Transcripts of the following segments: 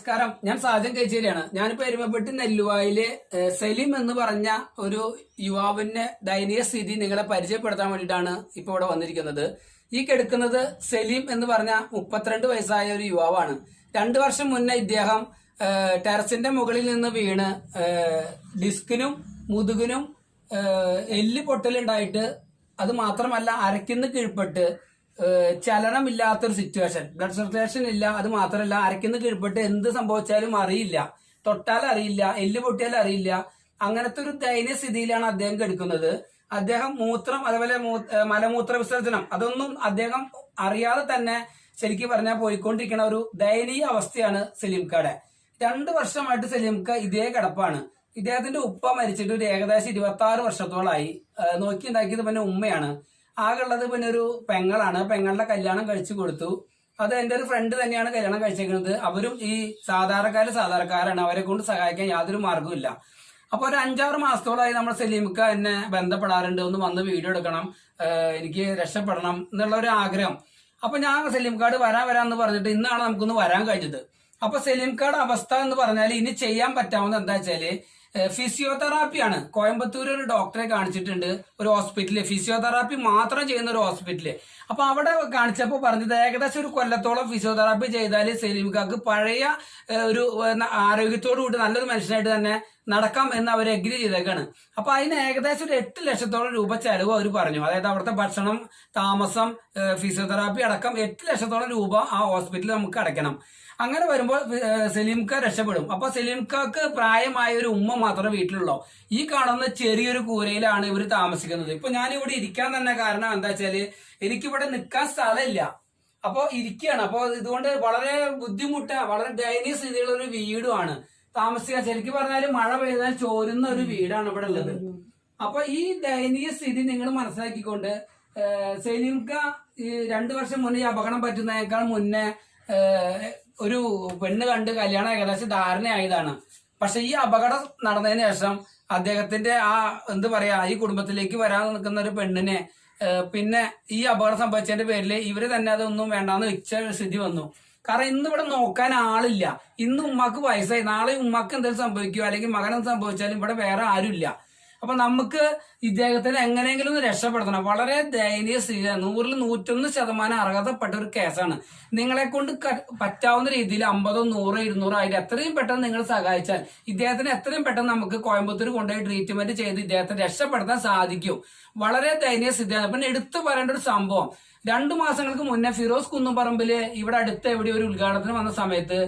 നമസ്കാരം. ഞാൻ സാജൻ കൈച്ചേരിയാണ്. ഞാനിപ്പോ എരുമപ്പെട്ടി നെല്ലുവായില് സലീം എന്ന് പറഞ്ഞ ഒരു യുവാവിന്റെ ദയനീയ സ്ഥിതി നിങ്ങളെ പരിചയപ്പെടുത്താൻ വേണ്ടിയിട്ടാണ് ഇപ്പൊ ഇവിടെ വന്നിരിക്കുന്നത്. ഈ കിടക്കുന്നത് സലീം എന്ന് പറഞ്ഞ 32 വയസ്സായ ഒരു യുവാവാണ്. 2 വർഷം മുന്നേ ഇദ്ദേഹം ടെറസിന്റെ മുകളിൽ നിന്ന് വീണ് ഡിസ്കിനും മുതുകിനും എല്ല് പൊട്ടലുണ്ടായിട്ട്, അത് മാത്രമല്ല അരയ്ക്കുന്ന കീഴ്പ്പെട്ട് ചലനമില്ലാത്തൊരു സിറ്റുവേഷൻ, ബ്ലഡ് സർക്കുലേഷൻ ഇല്ല. അത് മാത്രമല്ല അരയ്ക്കുന്ന കീഴ്പ്പെട്ട് എന്ത് സംഭവിച്ചാലും അറിയില്ല, തൊട്ടാൽ അറിയില്ല, എല്ല് പൊട്ടിയാൽ അറിയില്ല. അങ്ങനത്തെ ഒരു ദയനീയ സ്ഥിതിയിലാണ് അദ്ദേഹം കിടക്കുന്നത്. അദ്ദേഹം മൂത്രം, അതുപോലെ മലമൂത്ര വിസർജനം, അതൊന്നും അദ്ദേഹം അറിയാതെ തന്നെ ശരിക്കും പറഞ്ഞാൽ പോയിക്കൊണ്ടിരിക്കുന്ന ഒരു ദയനീയ അവസ്ഥയാണ് സലീംക്കയുടെ. 2 വർഷമായിട്ട് സലീംക്ക ഇതേ കിടപ്പാണ്. ഇദ്ദേഹത്തിന്റെ ഉപ്പ മരിച്ചിട്ട് ഒരു ഏകദേശം 26 വർഷത്തോളായി. നോക്കി ഉണ്ടാക്കിയത് പിന്നെ ഉമ്മയാണ്. ആകെയുള്ളത് പിന്നെ ഒരു പെങ്ങളാണ്. പെങ്ങളുടെ കല്യാണം കഴിച്ചു കൊടുത്തു. അത് എന്റെ ഒരു ഫ്രണ്ട് തന്നെയാണ് കല്യാണം കഴിച്ചേക്കുന്നത്. അവരും ഈ സാധാരണക്കാരാണ്. അവരെ കൊണ്ട് സഹായിക്കാൻ യാതൊരു മാർഗവും. അപ്പൊ ഒരു 5-6 മാസത്തോളമായി നമ്മൾ സലീംക്ക എന്നെ ബന്ധപ്പെടാറുണ്ട്. ഒന്ന് വന്ന് വീഡിയോ എടുക്കണം, എനിക്ക് രക്ഷപ്പെടണം എന്നുള്ള ഒരു ആഗ്രഹം. അപ്പൊ ഞാൻ സലീംക്കാട് വരാന്ന് പറഞ്ഞിട്ട് ഇന്നാണ് നമുക്കൊന്ന് വരാൻ കഴിഞ്ഞത്. അപ്പൊ സലീംക്കാട് അവസ്ഥ എന്ന് പറഞ്ഞാൽ ഇനി ചെയ്യാൻ പറ്റാവുന്ന എന്താ വെച്ചാല് ഫിസിയോതെറാപ്പിയാണ്. കോയമ്പത്തൂർ ഒരു ഡോക്ടറെ കാണിച്ചിട്ടുണ്ട്, ഒരു ഹോസ്പിറ്റലില് ഫിസിയോതെറാപ്പി മാത്രം ചെയ്യുന്ന ഒരു ഹോസ്പിറ്റല്. അപ്പൊ അവിടെ കാണിച്ചപ്പോൾ പറഞ്ഞത് ഏകദേശം ഒരു കൊല്ലത്തോളം ഫിസിയോതെറാപ്പി ചെയ്താൽ സലീംക്കാക്ക് പഴയ ഒരു ആരോഗ്യത്തോടു കൂടി നല്ലൊരു മനുഷ്യനായിട്ട് തന്നെ നടക്കാം എന്ന് അവർ എഗ്രി ചെയ്തേക്കാണ്. അപ്പൊ അതിന് ഏകദേശം ഒരു 8 ലക്ഷത്തോളം രൂപ ചെലവ് അവർ പറഞ്ഞു. അതായത് അവിടുത്തെ ഭക്ഷണം, താമസം, ഫിസിയോതെറാപ്പി അടക്കം 8 ലക്ഷത്തോളം രൂപ ആ ഹോസ്പിറ്റലിൽ നമുക്ക് അടയ്ക്കണം. അങ്ങനെ വരുമ്പോൾ സലീംക്ക രക്ഷപ്പെടും. അപ്പൊ സലീംക്കാക്ക് പ്രായമായ ഒരു ഉമ്മ മാത്രമേ വീട്ടിലുള്ളൂ. ഈ കാണുന്ന ചെറിയൊരു കൂരയിലാണ് ഇവർ താമസിക്കുന്നത്. ഇപ്പൊ ഞാൻ ഇവിടെ ഇരിക്കാൻ തന്നെ കാരണം എന്താ വെച്ചാല് എനിക്കിവിടെ നിൽക്കാൻ സ്ഥലമില്ല. അപ്പൊ ഇരിക്കുകയാണ്. അപ്പൊ ഇതുകൊണ്ട് വളരെ വളരെ ദയനീയ സ്ഥിതിയുള്ള ഒരു വീടുമാണ് താമസിക്കാൻ. ശരിക്കും പറഞ്ഞാൽ മഴ പെയ്താൽ ചോരുന്ന ഒരു വീടാണ് ഇവിടെ ഉള്ളത്. അപ്പൊ ഈ ദയനീയ സ്ഥിതി നിങ്ങൾ മനസ്സിലാക്കിക്കൊണ്ട് സലീംക്ക ഈ 2 വർഷം മുന്നേ ഈ അപകടം പറ്റുന്നതിനേക്കാൾ മുന്നേ ഒരു പെണ്ണ് കണ്ട് കല്യാണം ഏകദേശം ധാരണയായതാണ്. പക്ഷെ ഈ അപകടം നടന്നതിന് ശേഷം അദ്ദേഹത്തിന്റെ എന്ത് പറയാ ഈ കുടുംബത്തിലേക്ക് വരാൻ നിൽക്കുന്ന ഒരു പെണ്ണിനെ പിന്നെ ഈ അപകടം സംഭവിച്ചതിന്റെ പേരിൽ ഇവര് തന്നെ അതൊന്നും വേണ്ടാന്ന് വെച്ച സ്ഥിതി വന്നു. കാരണം ഇന്ന് ഇവിടെ നോക്കാൻ ആളില്ല. ഇന്ന് ഉമ്മാക്ക് വയസ്സായി, നാളെ ഉമ്മാക്ക് എന്തെങ്കിലും സംഭവിക്കുമോ അല്ലെങ്കിൽ മകനെന്ത് സംഭവിച്ചാലും ഇവിടെ വേറെ ആരുമില്ല. അപ്പൊ നമുക്ക് ഇദ്ദേഹത്തിന് എങ്ങനെയെങ്കിലും ഒന്ന് രക്ഷപ്പെടുത്തണം. വളരെ ദയനീയ സ്ഥിതി, 100-ൽ 101% അർഹതപ്പെട്ട ഒരു കേസാണ്. നിങ്ങളെ കൊണ്ട് പറ്റാവുന്ന രീതിയിൽ 50, 100, 200 ആയിരം എത്രയും പെട്ടെന്ന് നിങ്ങൾ സഹായിച്ചാൽ ഇദ്ദേഹത്തിന് എത്രയും പെട്ടെന്ന് നമുക്ക് കോയമ്പത്തൂർ കൊണ്ടുപോയി ട്രീറ്റ്മെന്റ് ചെയ്ത് ഇദ്ദേഹത്തെ രക്ഷപ്പെടുത്താൻ സാധിക്കും. വളരെ ദയനീയ സ്ഥിതിയാണ്. പിന്നെ എടുത്തു പറയേണ്ട ഒരു സംഭവം, 2 മാസങ്ങൾക്ക് മുന്നേ ഫിറോസ് കുന്നുംപറമ്പില് ഇവിടെ അടുത്ത് എവിടെ ഒരു ഉദ്ഘാടനത്തിന് വന്ന സമയത്ത്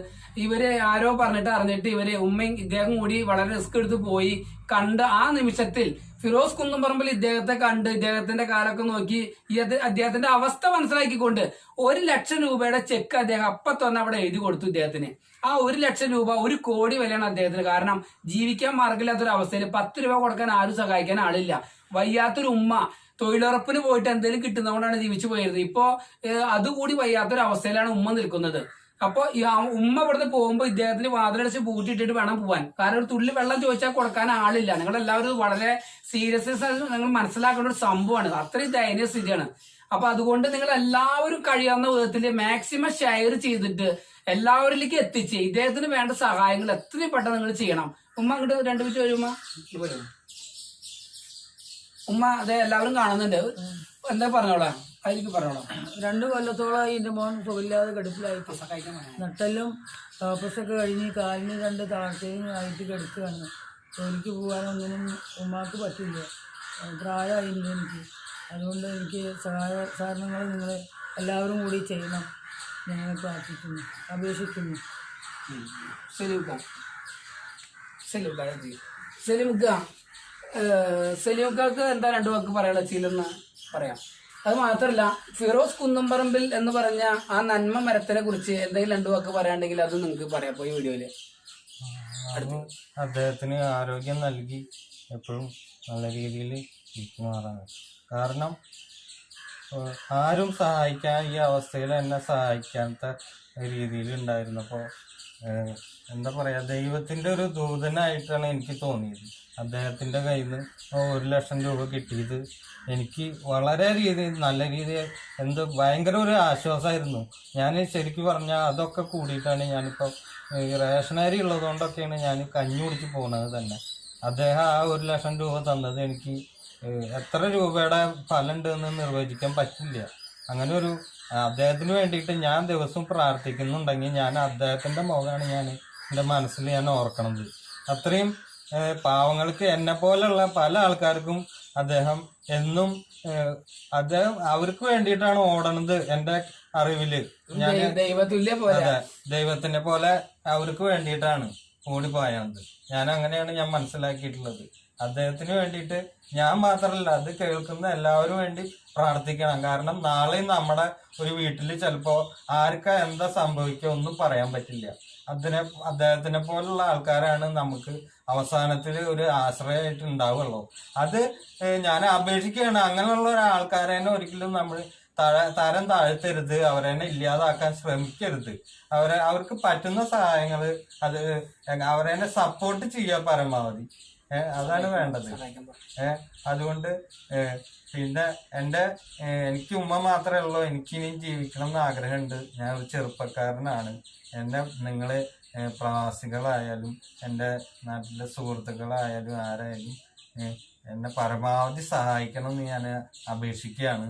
ഇവര് ആരോ അറിഞ്ഞിട്ട് ഇവര് ഉമ്മയും ഇദ്ദേഹം കൂടി വളരെ റിസ്ക് എടുത്ത് പോയി കണ്ട് ആ നിമിഷത്തിൽ ഫിറോസ് കുന്നുംപറമ്പിൽ ഇദ്ദേഹത്തെ കണ്ട് ഇദ്ദേഹത്തിന്റെ കാലൊക്കെ നോക്കി അദ്ദേഹത്തിന്റെ അവസ്ഥ മനസ്സിലാക്കിക്കൊണ്ട് 1 ലക്ഷം രൂപയുടെ ചെക്ക് അദ്ദേഹം അപ്പൊ തന്നെ അവിടെ എഴുതി കൊടുത്തു ഇദ്ദേഹത്തിന്. ആ 1 ലക്ഷം രൂപ 1 കോടി വിലയാണ് അദ്ദേഹത്തിന്. കാരണം ജീവിക്കാൻ മാർഗമില്ലാത്തൊരു അവസ്ഥയിൽ 10 രൂപ കൊടുക്കാൻ ആരും സഹായിക്കാൻ ആളില്ല. വയ്യാത്തൊരു ഉമ്മ തൊഴിലുറപ്പിന് പോയിട്ട് എന്തെങ്കിലും കിട്ടുന്നതുകൊണ്ടാണ് ജീവിച്ചു പോയത്. ഇപ്പോ അതുകൂടി വയ്യാത്തൊരു അവസ്ഥയിലാണ് ഉമ്മ നിൽക്കുന്നത്. അപ്പൊ ഈ ഉമ്മ ഇവിടുന്ന് പോകുമ്പോ ഇദ്ദേഹത്തിന് വാതിലടച്ച് പൂട്ടിയിട്ടിട്ട് വേണം പോവാൻ. കാരണം ഒരു തുള്ളി വെള്ളം ചോദിച്ചാൽ കൊടുക്കാൻ ആളില്ല. നിങ്ങൾ എല്ലാവരും വളരെ സീരിയസ്നെസ് നിങ്ങൾ മനസ്സിലാക്കേണ്ട ഒരു സംഭവമാണ്. അത്രയും ദയനീയ സ്ഥിതിയാണ്. അപ്പൊ അതുകൊണ്ട് നിങ്ങൾ എല്ലാവരും കഴിയാവുന്ന വിധത്തിൽ മാക്സിമം ഷെയർ ചെയ്തിട്ട് എല്ലാവരിലേക്ക് എത്തിച്ച് ഇദ്ദേഹത്തിന് വേണ്ട സഹായങ്ങൾ എത്രയും പെട്ടെന്ന് നിങ്ങൾ ചെയ്യണം. ഉമ്മ അങ്ങോട്ട് 2 മിനിറ്റ് വരുമ്പോ ഉമ്മ അതെ എല്ലാവരും കാണുന്നുണ്ട്. എന്താ പറഞ്ഞോളാം, അതിലേക്ക് പറഞ്ഞോളാം. 2 കൊല്ലത്തോളമായി എൻ്റെ മോൻ സുഖമില്ലാതെ കിടപ്പിലായിട്ട് നട്ടെല്ലും ടോപ്പസൊക്കെ കഴിഞ്ഞ് കാലിന് 2 താഴ്ചയും ആയിട്ട് കിടക്കുകയാണ്. ജോലിക്ക് പോകാനൊന്നിനും ഉമ്മാക്ക് പറ്റില്ല. പ്രായമായില്ല എനിക്ക്. അതുകൊണ്ട് എനിക്ക് സഹകരണങ്ങൾ നിങ്ങൾ എല്ലാവരും കൂടി ചെയ്യണം. ഞങ്ങൾ പ്രാർത്ഥിക്കുന്നു, അപേക്ഷിക്കുന്നു. സലീംക്കാക്ക് എന്താ 2 വാക്ക് പറയാനുള്ള ചെയ്യില്ലെന്ന് പറയാം. അത് മാത്രല്ല ഫിറോസ് കുന്നുംപറമ്പിൽ എന്ന് പറഞ്ഞ ആ നന്മ മരത്തിനെ കുറിച്ച് എന്തെങ്കിലും 2 വാക്ക് പറയാണ്ടെങ്കിൽ അത് നിങ്ങൾക്ക് പറയാം. പോയി വീഡിയോയില് അദ്ദേഹത്തിന് ആരോഗ്യം നൽകി എപ്പോഴും നല്ല രീതിയിൽ ഇരിക്കുമാറാണ്. കാരണം ആരും സഹായിക്കാൻ ഈ അവസ്ഥയിൽ എന്നെ സഹായിക്കാത്ത രീതിയിൽ ഉണ്ടായിരുന്നപ്പോൾ എന്താ പറയുക, ദൈവത്തിൻ്റെ ഒരു ദൂതനായിട്ടാണ് എനിക്ക് തോന്നിയത്. അദ്ദേഹത്തിൻ്റെ കയ്യിൽ നിന്ന് 1 ലക്ഷം രൂപ കിട്ടിയത് എനിക്ക് വളരെ നല്ല രീതിയിൽ ഭയങ്കര ഒരു ആശ്വാസമായിരുന്നു. ഞാൻ ശരിക്കും പറഞ്ഞാൽ അതൊക്കെ കൂടിയിട്ടാണ് ഞാനിപ്പോൾ റേഷനറി ഉള്ളതുകൊണ്ടൊക്കെയാണ് ഞാൻ കഞ്ഞി കുടിച്ച് പോകുന്നത് തന്നെ. അദ്ദേഹം ആ 1,00,000 രൂപ തന്നത് എനിക്ക് എത്ര രൂപയുടെ ഫലം ഉണ്ടെന്ന് നിർവചിക്കാൻ പറ്റില്ല. അങ്ങനെ ഒരു അദ്ദേഹത്തിന് വേണ്ടിയിട്ട് ഞാൻ ദിവസവും പ്രാർത്ഥിക്കുന്നുണ്ടെങ്കിൽ ഞാൻ അദ്ദേഹത്തിൻ്റെ മുഖമാണ് ഞാൻ എൻ്റെ മനസ്സിൽ ഞാൻ ഓർക്കണത്. അത്രയും പാവങ്ങൾക്ക് എന്നെ പോലുള്ള പല ആൾക്കാർക്കും അദ്ദേഹം എന്നും അദ്ദേഹം അവർക്ക് വേണ്ടിയിട്ടാണ് ഓടണത്. എൻ്റെ അറിവില് ഞാൻ അതെ ദൈവത്തിനെ പോലെ അവർക്ക് വേണ്ടിയിട്ടാണ് ഓടിപ്പോയത്. ഞാൻ അങ്ങനെയാണ് ഞാൻ മനസ്സിലാക്കിയിട്ടുള്ളത്. അദ്ദേഹത്തിന് വേണ്ടിയിട്ട് ഞാൻ മാത്രമല്ല, അത് കേൾക്കുന്ന എല്ലാവരും വേണ്ടി പ്രാർത്ഥിക്കണം. കാരണം നാളെ നമ്മുടെ ഒരു വീട്ടിൽ ചിലപ്പോൾ ആർക്കാ എന്താ സംഭവിക്കുക ഒന്നും പറയാൻ പറ്റില്ല. അദ്ദേഹത്തിനെ പോലുള്ള ആൾക്കാരാണ് നമുക്ക് അവസാനത്തിൽ ഒരു ആശ്രയമായിട്ട് ഉണ്ടാവുള്ളൂ. അത് ഞാൻ അപേക്ഷിക്കുകയാണ്. അങ്ങനെയുള്ള ഒരാൾക്കാരെ ഒരിക്കലും നമ്മൾ തരം താഴ്ത്തരുത്, അവരെ ഇല്ലാതാക്കാൻ ശ്രമിക്കരുത്. അവർക്ക് പറ്റുന്ന സഹായങ്ങൾ അത് അവരെ സപ്പോർട്ട് ചെയ്യുക പരമാവധി. അതാണ് വേണ്ടത്. അതുകൊണ്ട് പിന്നെ എനിക്ക് ഉമ്മ മാത്രമേ ഉള്ളൂ. എനിക്കിനിയും ജീവിക്കണം എന്ന് ആഗ്രഹമുണ്ട്. ഞാൻ ഒരു ചെറുപ്പക്കാരനാണ്. നിങ്ങള് പ്രവാസികളായാലും എൻ്റെ നാട്ടിലെ സുഹൃത്തുക്കളായാലും ആരായാലും എന്നെ പരമാവധി സഹായിക്കണം എന്ന് ഞാൻ അപേക്ഷിക്കുകയാണ്,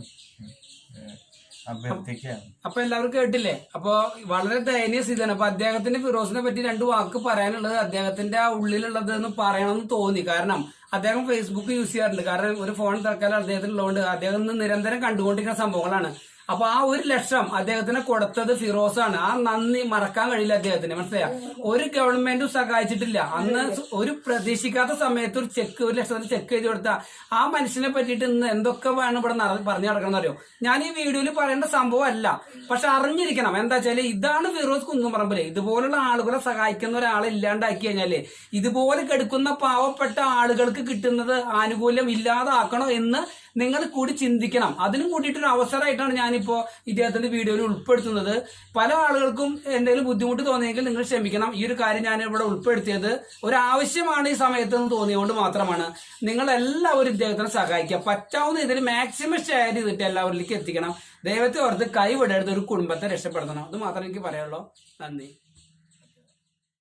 അഭ്യർത്ഥിക്കുകയാണ്. അപ്പൊ എല്ലാവരും കേട്ടില്ലേ? അപ്പൊ വളരെ ദയനീയ സ്ഥിതിയാണ്. അപ്പൊ അദ്ദേഹത്തിന് ഫിറോസിനെ പറ്റി 2 വാക്ക് പറയാനുള്ളത്, അദ്ദേഹത്തിന്റെ ആ ഉള്ളിലുള്ളത് എന്ന് പറയണമെന്ന് തോന്നി. കാരണം അദ്ദേഹം ഫേസ്ബുക്ക് യൂസ് ചെയ്യാറുണ്ട്. കാരണം ഒരു ഫോൺ തൽക്കാലം അദ്ദേഹത്തിനുള്ളതുകൊണ്ട് അദ്ദേഹം നിരന്തരം കണ്ടുകൊണ്ടിരിക്കുന്ന സംഭവങ്ങളാണ്. അപ്പൊ ആ 1,00,000 അദ്ദേഹത്തിന് കൊടുത്തത് ഫിറോസാണ്. ആ നന്ദി മറക്കാൻ കഴിയില്ല അദ്ദേഹത്തിന്. മനസ്സിലായ? ഒരു ഗവൺമെന്റും സഹായിച്ചിട്ടില്ല. അന്ന് ഒരു പ്രതീക്ഷിക്കാത്ത സമയത്ത് ഒരു 1,00,000 ചെക്ക് ചെയ്ത് കൊടുത്ത ആ മനുഷ്യനെ പറ്റിയിട്ട് ഇന്ന് എന്തൊക്കെ വേണം ഇവിടെ പറഞ്ഞു നടക്കണം അറിയോ? ഞാൻ ഈ വീഡിയോയിൽ പറയേണ്ട സംഭവം അല്ല, പക്ഷെ അറിഞ്ഞിരിക്കണം. എന്താ വെച്ചാല് ഇതാണ് ഫിറോസ് കുന്നുംപറമ്പില്. ഇതുപോലുള്ള ആളുകളെ സഹായിക്കുന്ന ഒരാളെ ഇല്ലാണ്ടാക്കി കഴിഞ്ഞാല് ഇതുപോലെ കെടുക്കുന്ന പാവപ്പെട്ട ആളുകൾക്ക് കിട്ടുന്നത് ആനുകൂല്യം ഇല്ലാതാക്കണോ എന്ന് നിങ്ങൾ കൂടി ചിന്തിക്കണം. അതിനും കൂടിയിട്ടൊരു അവസരമായിട്ടാണ് ഞാനിപ്പോ ഇദ്ദേഹത്തിന്റെ വീഡിയോയിൽ ഉൾപ്പെടുത്തുന്നത്. പല ആളുകൾക്കും എന്തെങ്കിലും ബുദ്ധിമുട്ട് തോന്നിയെങ്കിൽ നിങ്ങൾ ക്ഷമിക്കണം. ഈ ഒരു കാര്യം ഞാൻ ഇവിടെ ഉൾപ്പെടുത്തിയത് ഒരാവശ്യമാണ് ഈ സമയത്ത് എന്ന് തോന്നിയതുകൊണ്ട് മാത്രമാണ്. നിങ്ങൾ എല്ലാവരും ഇദ്ദേഹത്തിനെ സഹായിക്കുക. പറ്റാവുന്ന ഇതിൽ മാക്സിമം ഷെയർ ചെയ്തിട്ട് എല്ലാവരിലേക്ക് എത്തിക്കണം. ദൈവത്തെ ഓർത്ത് കൈവിടരുത്. ഒരു കുടുംബത്തെ രക്ഷപ്പെടുത്തണം. അത് മാത്രമേ എനിക്ക് പറയാനുള്ളൂ. നന്ദി.